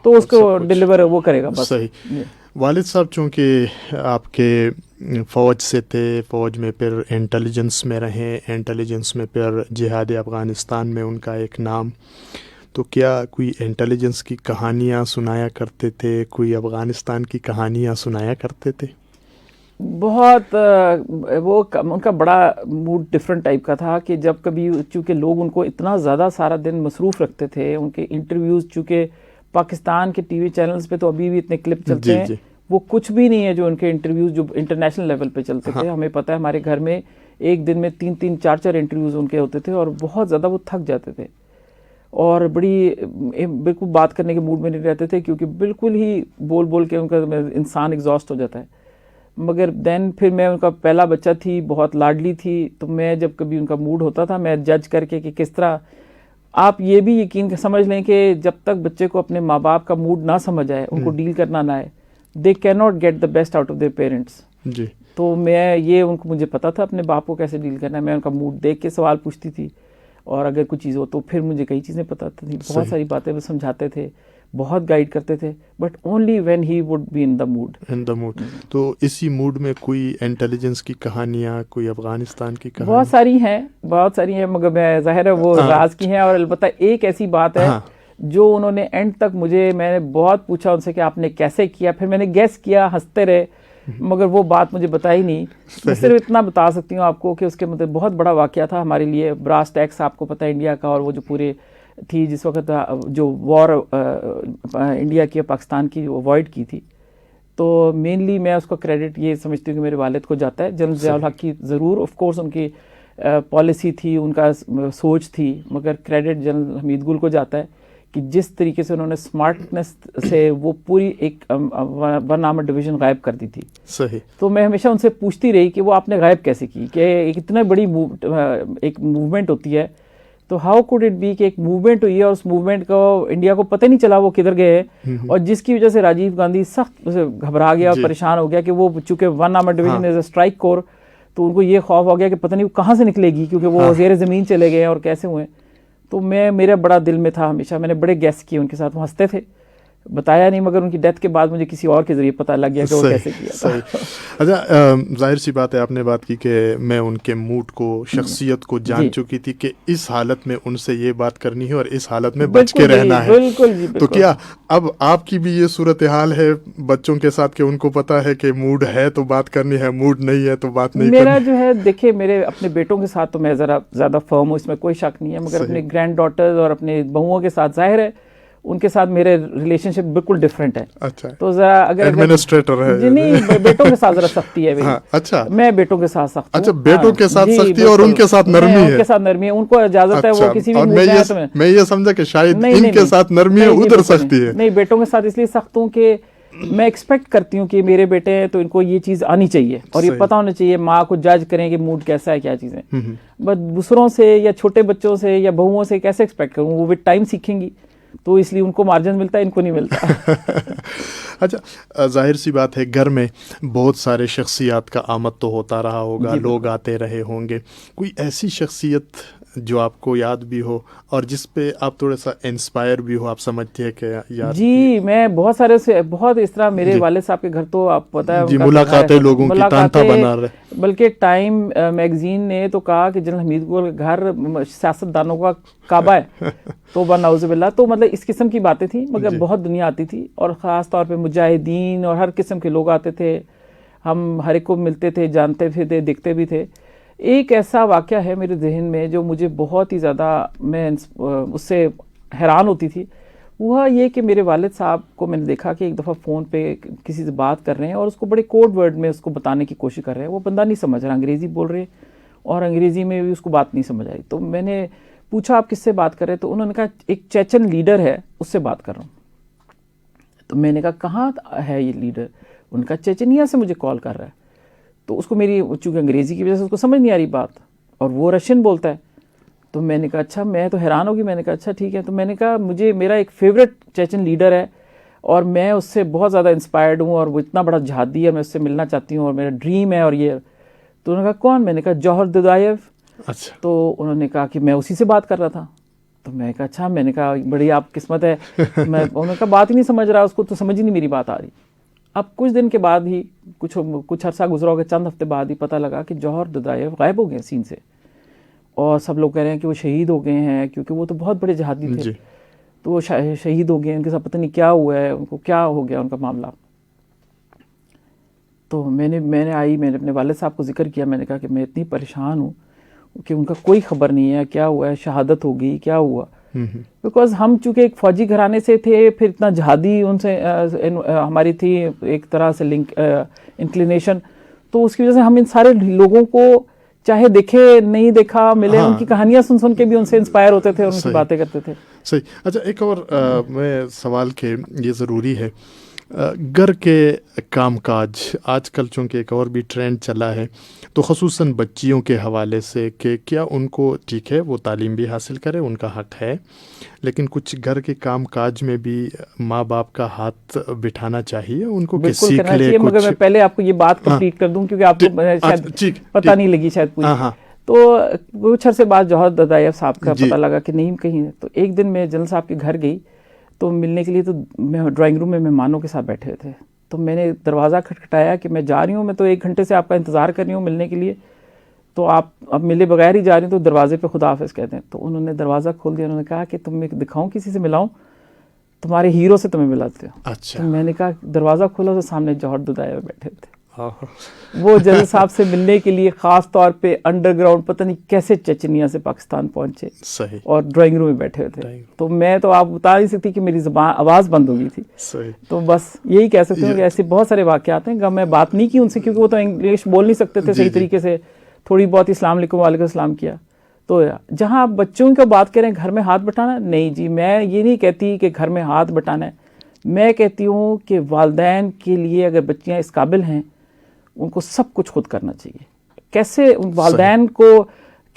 تو اس کو ڈیلیور وہ کرے گا بس. صحیح. والد صاحب چونکہ آپ کے فوج سے تھے, فوج میں پھر انٹیلیجنس میں رہے, انٹیلیجنس میں پھر جہاد افغانستان میں ان کا ایک نام, تو کیا کوئی انٹیلیجنس کی کہانیاں سنایا کرتے تھے, کوئی افغانستان کی کہانیاں سنایا کرتے تھے؟ بہت وہ ان کا بڑا موڈ ڈفرینٹ ٹائپ کا تھا کہ جب کبھی, چونکہ لوگ ان کو اتنا زیادہ سارا دن مصروف رکھتے تھے, ان کے انٹرویوز چونکہ پاکستان کے ٹی وی چینلز پہ تو ابھی بھی اتنے کلپ چلتے ہیں, وہ کچھ بھی نہیں ہے جو ان کے انٹرویوز جو انٹرنیشنل لیول پہ چلتے تھے. ہمیں پتہ ہے ہمارے گھر میں ایک دن میں 3-3 4-4 انٹرویوز ان کے ہوتے تھے اور بہت زیادہ وہ تھک جاتے تھے اور بڑی بالکل بات کرنے کے موڈ میں نہیں رہتے تھے, کیونکہ بالکل ہی بول بول کے ان کا انسان ایگزاسٹ ہو جاتا ہے. مگر دین پھر میں ان کا پہلا بچہ تھی, بہت لاڈلی تھی, تو میں جب کبھی ان کا موڈ ہوتا تھا میں جج کر کے کہ کس طرح, آپ یہ بھی یقین سمجھ لیں کہ جب تک بچے کو اپنے ماں باپ کا موڈ نہ سمجھ آئے, ان کو ڈیل کرنا نہ آئے, دے کی not get the best out of their parents. جی. تو میں یہ ان کو مجھے پتا تھا اپنے باپ کو کیسے ڈیل کرنا ہے. میں ان کا موڈ دیکھ کے سوال پوچھتی تھی, اور اگر کوئی چیز ہو تو پھر مجھے کئی چیزیں پتہ تھیں, بہت ساری باتیں وہ سمجھاتے تھے, بہت گائیڈ کرتے تھے, but only when he would be in the mood. تو اسی موڈ میں کوئی انٹیلیجنس کی کہانیاں, کوئی افغانستان کی کہانی؟ بہت ساری ہیں مگر میں ظاہر ہے وہ راز کی ہیں. اور البتہ ایک ایسی بات ہے جو انہوں نے اینڈ تک میں نے بہت پوچھا ان سے کہ آپ نے کیسے کیا, پھر میں نے گیس کیا, ہنستے رہے, مگر وہ بات مجھے بتائی نہیں. میں صرف اتنا بتا سکتی ہوں آپ کو کہ اس کے مطلب بہت بڑا واقعہ تھا ہمارے لیے. براس ٹیکس آپ کو پتہ ہے انڈیا کا, اور وہ جو پورے تھی جس وقت جو وار انڈیا کی پاکستان کی اوائڈ کی تھی. تو مینلی میں اس کا کریڈٹ یہ سمجھتی ہوں کہ میرے والد کو جاتا ہے. جنرل ضیاء الحق کی ضرور آف کورس ان کی پالیسی تھی, ان کا سوچ تھی, مگر کریڈٹ جنرل حمید گل کو جاتا ہے کہ جس طریقے سے انہوں نے اسمارٹنس سے وہ پوری ایک 1 آرمڈ ڈویژن غائب کر دی تھی. صحیح. تو میں ہمیشہ ان سے پوچھتی رہی کہ وہ آپ نے غائب کیسے کی, کہ ایک اتنا بڑی ایک موومنٹ ہوتی ہے تو ہاؤ کوڈ اٹ بی کہ ایک موومنٹ ہوئی ہے اور اس موومنٹ کو انڈیا کو پتہ نہیں چلا وہ کدھر گئے ہیں, اور جس کی وجہ سے راجیو گاندھی سخت گھبرا گیا اور پریشان ہو گیا کہ وہ چونکہ 1 armed division is a strike corps, تو ان کو یہ خوف ہو گیا کہ پتہ نہیں وہ کہاں سے نکلے گی کیونکہ وہ زیر زمین چلے گئے اور کیسے ہوئے. تو میرا بڑا دل میں تھا ہمیشہ, میں نے بڑے گیس کیے ان کے ساتھ, وہ ہنستے تھے, بتایا نہیں, مگر ان کی ڈیتھ کے بعد مجھے کسی اور کے ذریعے پتہ لگ گیا کہ وہ کیسے کیا. اچھا, ظاہر سی بات ہے آپ نے بات کی کہ میں ان کے موڈ کو, شخصیت کو جان چکی تھی کہ اس حالت میں ان سے یہ بات کرنی ہے اور اس حالت میں بچ کے رہنا ہے. بالکل. تو کیا اب آپ کی بھی یہ صورتحال ہے بچوں کے ساتھ کہ ان کو پتہ ہے کہ موڈ ہے تو بات کرنی ہے, موڈ نہیں ہے تو بات نہیں کرنی؟ میرا جو ہے دیکھیں, میرے اپنے بیٹوں کے ساتھ تو میں ذرا زیادہ فرم ہوں, اس میں کوئی شک نہیں ہے, مگر اپنے گرینڈ ڈاٹرز اور اپنے بہوؤں کے ساتھ ظاہر ہے ان کے ساتھ میرے ریلیشن شپ بالکل ڈفرینٹ ہے. اچھا. تو ذرا اگر ایڈمنسٹریٹر ہے جی نہیں, بیٹوں کے ساتھ ذرا سختی ہے. اچھا, میں بیٹوں کے ساتھ سخت ہوں. اچھا, بیٹوں کے ساتھ سختی ہے اور ان کے ساتھ نرمی ہے. ان کے ساتھ نرمی ہے, ان کو اجازت ہے وہ کسی بھی میں یہ سمجھا کہ شاید ان کے ساتھ نرمی ہے, ادھر سختی ہے. نہیں, بیٹوں کے ساتھ اس لیے سخت ہوں کہ میں ایکسپیکٹ کرتی ہوں کہ میرے بیٹے ہیں تو ان کو یہ چیز آنی چاہیے اور یہ پتہ ہونا چاہیے, ماں کو جج کریں کہ موڈ کیسا ہے, کیا چیزیں. بٹ دوسروں سے یا چھوٹے بچوں سے یا بہوؤں سے کیسے ایکسپیکٹ کروں, وہ وتھ ٹائم سیکھیں گی, تو اس لیے ان کو مارجن ملتا ہے, ان کو نہیں ملتا. اچھا, ظاہر سی بات ہے گھر میں بہت سارے شخصیات کا آمد تو ہوتا رہا ہوگا, لوگ آتے رہے ہوں گے. کوئی ایسی شخصیت جو آپ کو یاد بھی ہو اور جس پہ آپ تھوڑا سا انسپائر بھی ہو, آپ سمجھتے ہیں کہ یار؟ جی, میں بہت سارے سے بہت اس طرح میرے والد صاحب کے گھر تو آپ پتہ ہے جی ملاقاتیں لوگوں کی تانتا بنا رہے. بلکہ ٹائم میگزین نے تو کہا کہ جنرل حمید گل کا گھر سیاست دانوں کا کعبہ ہے. توبہ نعوذ باللہ. تو مطلب اس قسم کی باتیں تھیں, مگر بہت دنیا آتی تھی اور خاص طور پہ مجاہدین اور ہر قسم کے لوگ آتے تھے, ہم ہر ایک کو ملتے تھے, جانتے بھی تھے, دیکھتے بھی تھے. ایک ایسا واقعہ ہے میرے ذہن میں جو مجھے بہت ہی زیادہ میں اس سے حیران ہوتی تھی, وہ یہ کہ میرے والد صاحب کو میں نے دیکھا کہ ایک دفعہ فون پہ کسی سے بات کر رہے ہیں اور اس کو بڑے کوڈ ورڈ میں اس کو بتانے کی کوشش کر رہے ہیں. وہ بندہ نہیں سمجھ رہا, انگریزی بول رہے اور انگریزی میں بھی اس کو بات نہیں سمجھ آئی. تو میں نے پوچھا آپ کس سے بات کر رہے ہیں, تو انہوں نے کہا ایک چیچن لیڈر ہے اس سے بات کر رہا ہوں. تو میں نے کہا کہاں ہے یہ لیڈر؟ ان کا چیچنیا سے مجھے کال کر رہا ہے. تو اس کو میری چونکہ انگریزی کی وجہ سے اس کو سمجھ نہیں آ رہی بات, اور وہ رشین بولتا ہے. تو میں نے کہا اچھا, میں تو حیران ہوگی. میں نے کہا اچھا ٹھیک ہے. تو میں نے کہا میرا ایک فیوریٹ چیچن لیڈر ہے اور میں اس سے بہت زیادہ انسپائرڈ ہوں اور وہ اتنا بڑا جہادی ہے, میں اس سے ملنا چاہتی ہوں اور میرا ڈریم ہے. اور یہ تو انہوں نے کہا کون؟ میں نے کہا جوہر ددائیو. اچھا. تو انہوں نے کہا کہ میں اسی سے بات کر رہا تھا. تو میں نے کہا اچھا. میں نے کہا بڑی آپ قسمت ہے. انہوں نے کہا بات ہی نہیں سمجھ رہا, اس کو تو سمجھ ہی نہیں میری بات آ رہی. اب کچھ دن کے بعد ہی کچھ عرصہ گزرا ہوگا, چند ہفتے بعد ہی پتہ لگا کہ جوہر ددائیو غائب ہو گئے سین سے, اور سب لوگ کہہ رہے ہیں کہ وہ شہید ہو گئے ہیں کیونکہ وہ تو بہت بڑے جہادی تھے. تو وہ شہید ہو گئے, ان کے ساتھ پتہ نہیں کیا ہوا ہے, ان کو کیا ہو گیا ان کا معاملہ. تو میں نے اپنے والد صاحب کو ذکر کیا. میں نے کہا کہ میں اتنی پریشان ہوں کہ ان کا کوئی خبر نہیں ہے, کیا ہوا ہے, شہادت ہو گئی, کیا ہوا. بیکاز ہم چونکہ ایک فوجی گھرانے سے تھے, پھر اتنا جہادی ان سے ہماری تھی ایک طرح سے لنک انکلینیشن, تو اس کی وجہ سے ہم ان سارے لوگوں کو چاہے دیکھے نہیں دیکھا ملے, ان کی کہانیاں سن کے بھی ان سے انسپائر ہوتے تھے اور ان کی باتیں کرتے تھے. صحیح. اچھا, ایک اور میں سوال کہ یہ ضروری ہے, گھر کے کام کاج آج کل چونکہ ایک اور بھی ٹرینڈ چلا ہے, تو خصوصاً بچیوں کے حوالے سے کہ کیا ان کو ٹھیک ہے وہ تعلیم بھی حاصل کرے, ان کا حق ہے, لیکن کچھ گھر کے کام کاج میں بھی ماں باپ کا ہاتھ بٹھانا چاہیے ان کو, کہ سیکھ لے. مگر میں پہلے آپ کو یہ بات کمپلیٹ کر دوں کیونکہ آپ کو شاید پتہ نہیں لگی شاید پوری. تو کچھ عرصے بعد جوہر ددائیو صاحب کا پتہ لگا کہ نہیں کہیں. تو ایک دن میں جنرل صاحب کے گھر گئی تو ملنے کے لیے, تو میں ڈرائنگ روم میں مہمانوں کے ساتھ بیٹھے تھے. تو میں نے دروازہ کھٹکھٹایا کہ میں جا رہی ہوں, میں تو 1 گھنٹے سے آپ کا انتظار کر رہی ہوں ملنے کے لیے, تو آپ اب ملے بغیر ہی جا رہی ہوں, تو دروازے پہ خدا حافظ کہتے ہیں. تو انہوں نے دروازہ کھول دیا. انہوں نے کہا کہ تم میں دکھاؤں کسی سے ملاؤں, تمہارے ہیرو سے تمہیں ملاتے ہو. اچھا. تو میں نے کہا دروازہ کھولا تو سامنے جوہر ددائیو بیٹھے تھے. وہ جج صاحب سے ملنے کے لیے خاص طور پہ انڈر گراؤنڈ پتہ نہیں کیسے چچنیا سے پاکستان پہنچے صحیح، اور ڈرائنگ روم میں بیٹھے ہوئے تھے. تو میں تو آپ بتا نہیں سکتی کہ میری آواز بند ہو گئی تھی. صحیح. تو بس یہی کہہ سکتے ہیں کہ ایسے بہت سارے واقعات ہیں. میں بات نہیں کی ان سے کیونکہ وہ تو انگلش بول نہیں سکتے تھے صحیح طریقے سے. تھوڑی بہت السلام علیکم وعلیکم السلام کیا. تو جہاں آپ بچوں کی بات کریں گھر میں ہاتھ بٹانا، نہیں جی میں یہ نہیں کہتی کہ گھر میں ہاتھ بٹانا ہے. میں کہتی ہوں کہ والدین کے لیے اگر بچیاں اس قابل ہیں ان کو سب کچھ خود کرنا چاہیے. کیسے والدین کو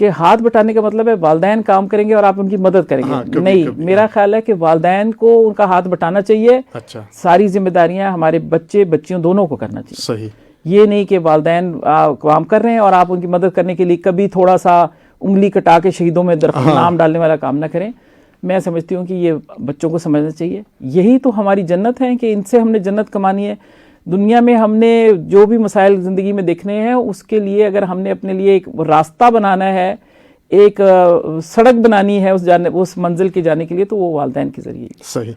کہ ہاتھ بٹانے کا مطلب ہے والدین کام کریں گے اور آپ ان کی مدد کریں گے، نہیں. میرا خیال ہے کہ والدین کو ان کا ہاتھ بٹانا چاہیے. ساری ذمہ داریاں ہمارے بچیوں دونوں کو کرنا چاہیے. صحیح. یہ نہیں کہ والدین کام کر رہے ہیں اور آپ ان کی مدد کرنے کے لیے کبھی تھوڑا سا انگلی کٹا کے شہیدوں میں نام ڈالنے والا کام نہ کریں. میں سمجھتی ہوں کہ یہ بچوں کو سمجھنا چاہیے. یہی تو ہماری جنت ہے کہ ان سے ہم نے جنت کمانی ہے. دنیا میں ہم نے جو بھی مسائل زندگی میں دیکھنے ہیں اس کے لیے اگر ہم نے اپنے لیے ایک راستہ بنانا ہے، ایک سڑک بنانی ہے اس منزل کے جانے کے لیے، تو وہ والدین کے ذریعے. صحیح.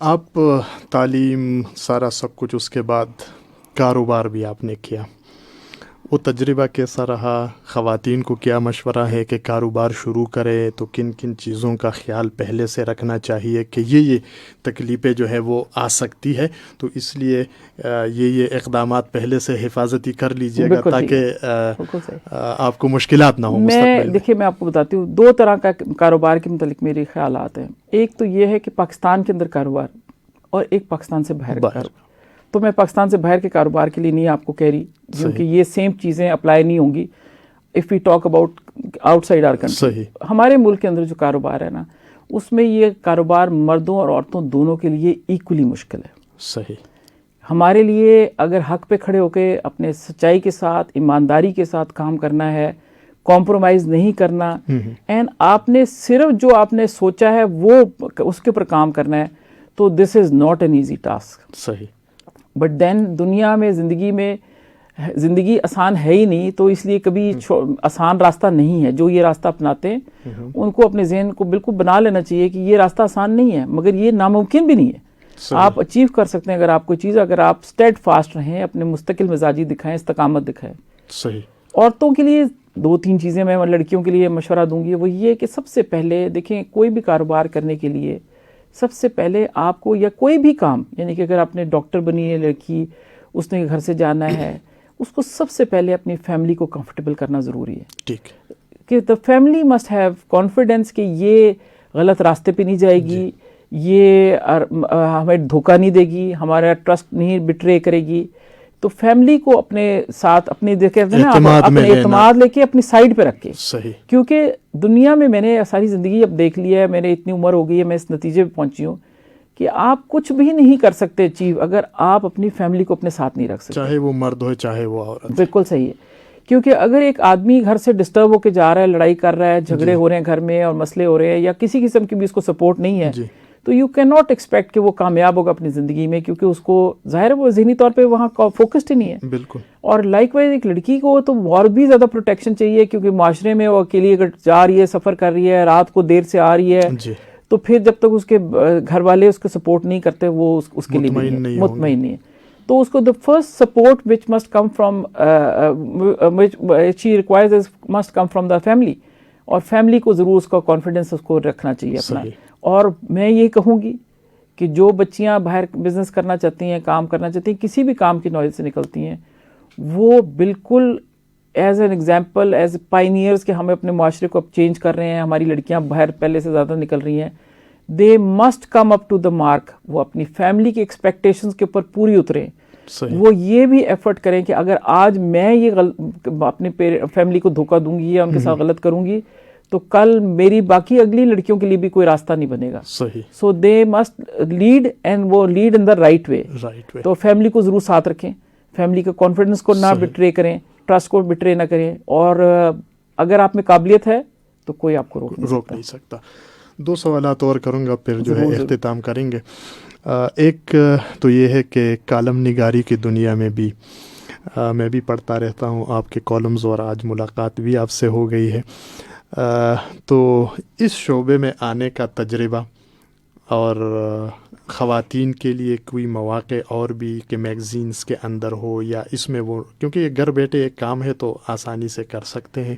آپ تعلیم سارا سب کچھ، اس کے بعد کاروبار بھی آپ نے کیا، وہ تجربہ کیسا رہا؟ خواتین کو کیا مشورہ ہے کہ کاروبار شروع کرے تو کن کن چیزوں کا خیال پہلے سے رکھنا چاہیے کہ یہ تکلیفیں جو ہے وہ آ سکتی ہے، تو اس لیے یہ اقدامات پہلے سے حفاظتی کر لیجئے گا تاکہ آپ کو مشکلات نہ ہوں مستقبل میں. دیکھیے میں آپ کو بتاتی ہوں، دو طرح کا کاروبار کے متعلق میرے خیالات ہیں. ایک تو یہ ہے کہ پاکستان کے اندر کاروبار اور ایک پاکستان سے باہر کاروبار. تو میں پاکستان سے باہر کے کاروبار کے لیے نہیں آپ کو کہہ رہی کیونکہ یہ سیم چیزیں اپلائی نہیں ہوں گی if we talk about outside our country. ہمارے ملک کے اندر جو کاروبار ہے نا، اس میں یہ کاروبار مردوں اور عورتوں دونوں کے لیے ایکولی مشکل ہے. صحیح. ہمارے لیے اگر حق پہ کھڑے ہو کے اپنے سچائی کے ساتھ ایمانداری کے ساتھ کام کرنا ہے، کمپرومائز نہیں کرنا، اینڈ آپ نے صرف جو آپ نے سوچا ہے وہ اس کے اوپر کام کرنا ہے، تو this is not an easy task. صحیح. بٹ دین دنیا میں زندگی آسان ہے ہی نہیں، تو اس لیے کبھی آسان راستہ نہیں ہے. جو یہ راستہ اپناتے ہیں ان کو اپنے ذہن کو بالکل بنا لینا چاہیے کہ یہ راستہ آسان نہیں ہے، مگر یہ ناممکن بھی نہیں ہے. آپ اچیو کر سکتے ہیں اگر آپ کوئی چیز، اگر آپ اسٹیڈ فاسٹ رہیں، اپنے مستقل مزاجی دکھائیں، استقامت دکھائیں. صحیح. عورتوں کے لیے 2-3 چیزیں میں لڑکیوں کے لیے مشورہ دوں گی. وہ یہ کہ سب سے پہلے دیکھیں کوئی بھی کاروبار کرنے کے لیے سب سے پہلے آپ کو، یا کوئی بھی کام، یعنی کہ اگر آپ نے ڈاکٹر بنی ہے لڑکی، اس نے گھر سے جانا ہے، اس کو سب سے پہلے اپنی فیملی کو کمفرٹیبل کرنا ضروری ہے. ٹھیک. کہ the family must have confidence کہ یہ غلط راستے پہ نہیں جائے گی، یہ ہمیں دھوکہ نہیں دے گی، ہمارا ٹرسٹ نہیں بٹرے کرے گی. تو فیملی کو اپنے ساتھ اپنے اعتماد لے کے اپنی سائڈ پہ رکھ کے. صحیح. کیونکہ دنیا میں نے ساری زندگی اب دیکھ لیا ہے، میں نے اتنی عمر ہو گئی ہے، میں اس نتیجے پہ پہنچی ہوں کہ آپ کچھ بھی نہیں کر سکتے اچیو اگر آپ اپنی فیملی کو اپنے ساتھ نہیں رکھ سکتے، چاہے وہ مرد ہو چاہے وہ عورت. بالکل صحیح ہے. کیونکہ اگر ایک آدمی گھر سے ڈسٹرب ہو کے جا رہا ہے، لڑائی کر رہا ہے، جھگڑے ہو رہے ہیں گھر میں اور مسئلے ہو رہے ہیں، یا کسی قسم کی بھی اس کو سپورٹ نہیں ہے، تو یو کین ناٹ ایکسپیکٹ کہ وہ کامیاب ہوگا اپنی زندگی میں، کیونکہ اس کو ظاہر ہے وہ ذہنی طور پہ وہاں فوکسڈ ہی نہیں ہے. بالکل. اور لائک وائز ایک لڑکی کو تو اور بھی زیادہ پروٹیکشن چاہیے، کیونکہ معاشرے میں وہ اکیلی اگر جا رہی ہے، سفر کر رہی ہے، رات کو دیر سے آ رہی ہے، تو پھر جب تک اس کے گھر والے اس کو سپورٹ نہیں کرتے وہ اس کے لیے مطمئن نہیں ہے. تو اس کو the first support which must come from which she requires must come from the family. اور فیملی کو ضرور اس کا کانفیڈنس اس کو رکھنا چاہیے اپنا. اور میں یہ کہوں گی کہ جو بچیاں باہر بزنس کرنا چاہتی ہیں، کام کرنا چاہتی ہیں، کسی بھی کام کی نوعیت سے نکلتی ہیں، وہ بالکل as an example, as pioneers کہ ہمیں اپنے معاشرے کو اب چینج کر رہے ہیں، ہماری لڑکیاں باہر پہلے سے زیادہ نکل رہی ہیں. They must come up to the mark. وہ اپنی فیملی کی ایکسپیکٹیشنز کے اوپر پوری اتریں. وہ یہ بھی ایفرٹ کریں کہ اگر آج میں یہ اپنی فیملی کو دھوکہ دوں گی یا ان کے ساتھ غلط کروں گی، تو کل میری باقی اگلی لڑکیوں کے لیے بھی کوئی راستہ نہیں بنے گا. سو دے مسٹ لیڈ، اینڈ وہ lead in the right way. تو فیملی کو ضرور ساتھ رکھیں، فیملی کے کانفیڈنس کو نہ بٹرے کریں، ٹرسٹ کو بٹرے نہ کریں. اور اگر آپ میں قابلیت ہے تو کوئی آپ کو روک نہیں سکتا. 2 سوالات اور کروں گا پھر جو ہے اختتام کریں گے. ایک تو یہ ہے کہ کالم نگاری کی دنیا میں بھی میں بھی پڑھتا رہتا ہوں آپ کے کالمز، اور آج ملاقات بھی آپ سے ہو گئی ہے. تو اس شعبے میں آنے کا تجربہ اور خواتین کے لیے کوئی مواقع اور بھی کہ میگزینس کے اندر ہو یا اس میں وہ، کیونکہ یہ گھر بیٹھے ایک کام ہے تو آسانی سے کر سکتے ہیں؟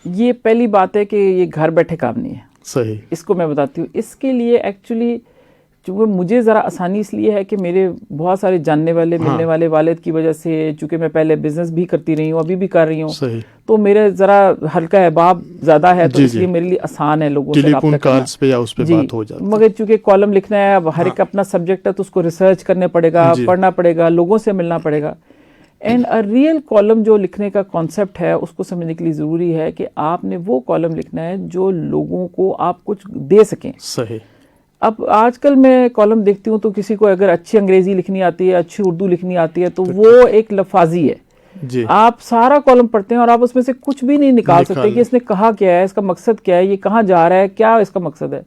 یہ پہلی بات ہے کہ یہ گھر بیٹھے کام نہیں ہے. صحیح. اس کو میں بتاتی ہوں. اس کے لیے ایکچولی چونکہ مجھے ذرا آسانی اس لیے ہے کہ میرے بہت سارے جاننے والے ملنے والے والد کی وجہ سے، چونکہ میں پہلے بزنس بھی کرتی رہی ہوں، ابھی بھی کر رہی ہوں. صحیح. تو میرے ذرا ہلکا احباب زیادہ ہے، تو اس لیے میرے لیے آسان ہے لوگوں سے ٹیلی فون کالز پہ یا اس پہ بات ہو جاتی ہے. مگر چونکہ کالم لکھنا ہے، اب ہر ایک اپنا سبجیکٹ ہے تو اس کو ریسرچ کرنے پڑے گا، پڑھنا پڑے گا، لوگوں سے ملنا پڑے گا. اینڈ ریئل کالم جو لکھنے کا کانسیپٹ ہے اس کو سمجھنے کے لیے ضروری ہے کہ آپ نے وہ کالم لکھنا ہے جو لوگوں کو آپ کچھ دے سکیں. صحیح. اب آج کل میں کالم دیکھتی ہوں تو کسی کو اگر اچھی انگریزی لکھنی آتی ہے، اچھی اردو لکھنی آتی ہے تو وہ ایک لفاظی ہے. جی. آپ سارا کالم پڑھتے ہیں اور آپ اس میں سے کچھ بھی نہیں نکال سکتے کہ اس نے کہا کیا ہے، اس کا مقصد کیا ہے، یہ کہاں جا رہا ہے، کیا اس کا مقصد ہے.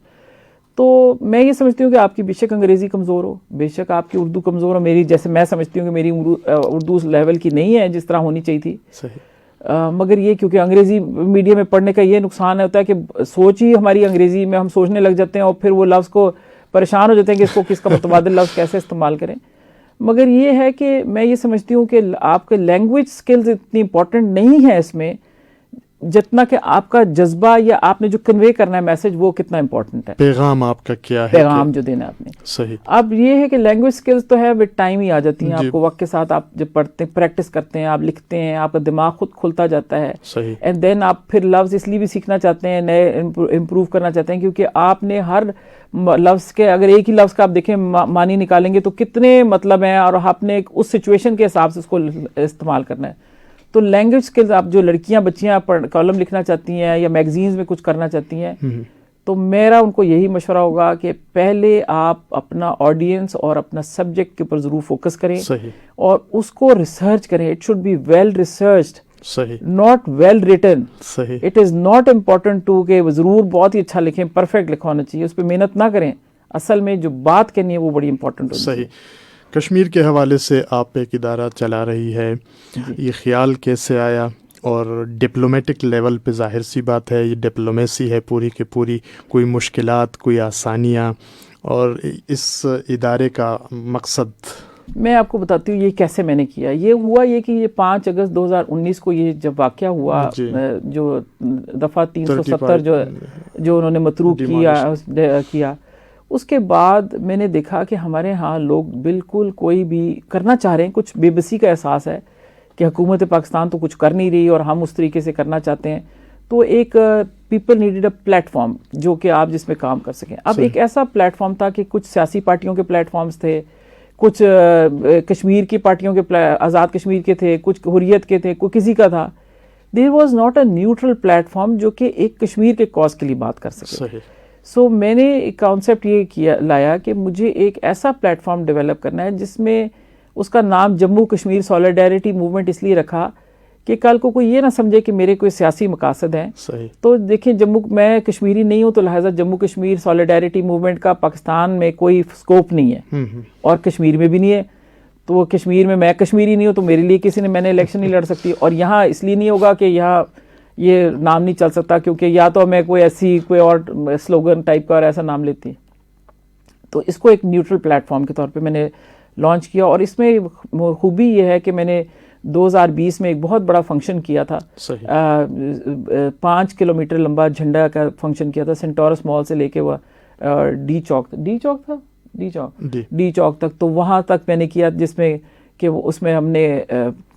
تو میں یہ سمجھتی ہوں کہ آپ کی بے شک انگریزی کمزور ہو، بے شک آپ کی اردو کمزور ہو، میری جیسے میں سمجھتی ہوں کہ میری اردو اس لیول کی نہیں ہے جس طرح ہونی چاہیے تھی. صحیح. مگر یہ کیونکہ انگریزی میڈیم میں پڑھنے کا یہ نقصان ہوتا ہے کہ سوچ ہی ہماری انگریزی میں ہم سوچنے لگ جاتے ہیں اور پھر وہ لفظ کو پریشان ہو جاتے ہیں کہ اس کو کس کا متبادل لفظ کیسے استعمال کریں. مگر یہ ہے کہ میں یہ سمجھتی ہوں کہ آپ کے لینگویج سکلز اتنی امپورٹنٹ نہیں ہے اس میں جتنا کہ آپ کا جذبہ یا آپ نے جو کنوے کرنا ہے میسج وہ کتنا امپورٹنٹ ہے، پیغام آپ کا کیا ہے، پیغام جو دینا ہے آپ نے. صحیح. اب یہ ہے کہ لینگویج سکلز تو ہے وتھ ٹائم ہی آ جاتی ہیں آپ کو، وقت کے ساتھ آپ جب پڑھتے ہیں، پریکٹس کرتے ہیں، آپ لکھتے ہیں، آپ کا دماغ خود کھلتا جاتا ہے. صحیح. اینڈ دین آپ پھر لفظ اس لیے بھی سیکھنا چاہتے ہیں، نئے امپروو کرنا چاہتے ہیں، کیونکہ آپ نے ہر لفظ کے اگر ایک ہی لفظ کا آپ دیکھیں معنی نکالیں گے تو کتنے مطلب ہیں اور آپ نے اس سچویشن کے حساب سے اس کو استعمال کرنا ہے. تو لینگویج سکلز آپ جو لڑکیاں بچیاں کالم لکھنا چاہتی ہیں یا میگزینز میں کچھ کرنا چاہتی ہیں تو میرا ان کو یہی مشورہ ہوگا کہ پہلے آپ اپنا آڈینس اور اپنا سبجیکٹ کے اوپر ضرور فوکس کریں. صحیح. اور اس کو ریسرچ کریں. It should be well researched, صحیح. Not well written. صحیح. It is not important to کہ ضرور بہت ہی اچھا لکھیں، پرفیکٹ لکھا ہونا چاہیے، اس پہ محنت نہ کریں. اصل میں جو بات کرنی ہے وہ بڑی امپورٹنٹ ہوتی ہے. صحیح. کشمیر کے حوالے سے آپ ایک ادارہ چلا رہی ہے، یہ خیال کیسے آیا؟ اور ڈپلومیٹک لیول پہ ظاہر سی بات ہے یہ ڈپلومیسی ہے پوری کی پوری، کوئی مشکلات، کوئی آسانیاں، اور اس ادارے کا مقصد؟ میں آپ کو بتاتی ہوں یہ کیسے میں نے کیا. یہ ہوا یہ کہ یہ 5 اگست 2019 کو یہ جب واقعہ ہوا، جو دفعہ 370 جو انہوں نے مطروح کیا، اس کے بعد میں نے دیکھا کہ ہمارے ہاں لوگ بالکل کوئی بھی کرنا چاہ رہے ہیں، کچھ بے بسی کا احساس ہے کہ حکومت پاکستان تو کچھ کر نہیں رہی اور ہم اس طریقے سے کرنا چاہتے ہیں. تو ایک people needed a plate form جو کہ آپ جس میں کام کر سکیں. اب ایک ایسا پلیٹ فارم تھا کہ کچھ سیاسی پارٹیوں کے پلیٹ فارمز تھے، کچھ کشمیر کی پارٹیوں کے، آزاد کشمیر کے تھے، کچھ حریت کے تھے، کوئی کسی کا تھا. There was not a neutral plate form جو کہ ایک کشمیر کے کاز کے لیے بات کر سکے. سو میں نے ایک کانسیپٹ یہ لایا کہ مجھے ایک ایسا پلیٹ فارم ڈیولپ کرنا ہے جس میں اس کا نام جموں کشمیر سولیڈیرٹی موومنٹ اس لیے رکھا کہ کل کو کوئی یہ نہ سمجھے کہ میرے کوئی سیاسی مقاصد ہیں. تو دیکھیں میں کشمیری نہیں ہوں تو لہٰذا جموں کشمیر سولیڈیرٹی موومنٹ کا پاکستان میں کوئی سکوپ نہیں ہے اور کشمیر میں بھی نہیں ہے. تو وہ کشمیر میں کشمیری نہیں ہوں تو میرے لیے میں نے الیکشن نہیں لڑ سکتی. اور یہاں اس لیے نہیں ہوگا کہ یہاں یہ نام نہیں چل سکتا کیونکہ یا تو میں کوئی اور سلوگن ٹائپ کا اور ایسا نام لیتی. تو اس کو ایک نیوٹرل پلیٹ فارم کے طور پہ میں نے لانچ کیا. اور اس میں خوبی یہ ہے کہ میں نے 2020 میں ایک بہت بڑا فنکشن کیا تھا، 5 کلومیٹر لمبا جھنڈا کا فنکشن کیا تھا سینٹورس مال سے لے کے وہ ڈی چوک تک. تو وہاں تک میں نے کیا جس میں کہ اس میں ہم نے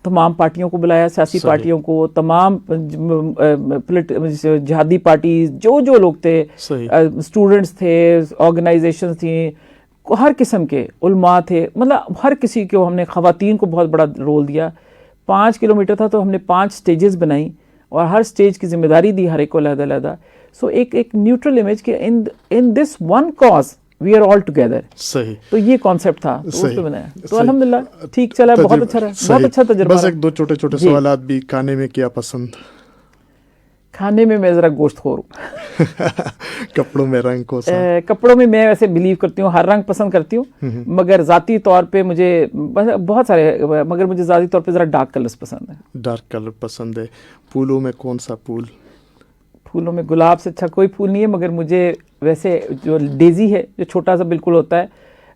تمام پارٹیوں کو بلایا، سیاسی پارٹیوں کو، تمام جہادی پارٹیز، جو لوگ تھے، اسٹوڈنٹس تھے، آرگنائزیشنز تھیں، ہر قسم کے علماء تھے، مطلب ہر کسی کو ہم نے، خواتین کو بہت بڑا رول دیا. 5 کلومیٹر تھا تو ہم نے 5 سٹیجز بنائی اور ہر سٹیج کی ذمہ داری دی ہر ایک کو علیحدہ علیحدہ. سو ایک نیوٹرل امیج کہ in this one cause we are all together. صحیح. تو یہ کانسیپٹ تھا تو اس پہ بنایا. تو الحمدللہ ٹھیک چلا، بہت اچھا رہا، بہت اچھا تجربہ. بس ایک دو چھوٹے سوالات بھی. کھانے میں کیا پسند؟ کھانے میں ذرا گوشت خور ہوں. کپڑوں میں رنگ کو کپڑوں میں ویسے بلیو کرتی ہوں، ہر رنگ پسند کرتی ہوں، مگر ذاتی طور پہ مجھے بہت سارے، مگر مجھے ذاتی طور پہ ذرا ڈارک کلرز پسند ہیں. ڈارک کلر پسند ہے. پھولوں میں کون سا پھول؟ پھولوں میں گلاب سے اچھا کوئی پھول نہیں ہے، مگر مجھے ویسے جو ڈیزی ہے جو چھوٹا سا بالکل ہوتا ہے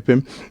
FM,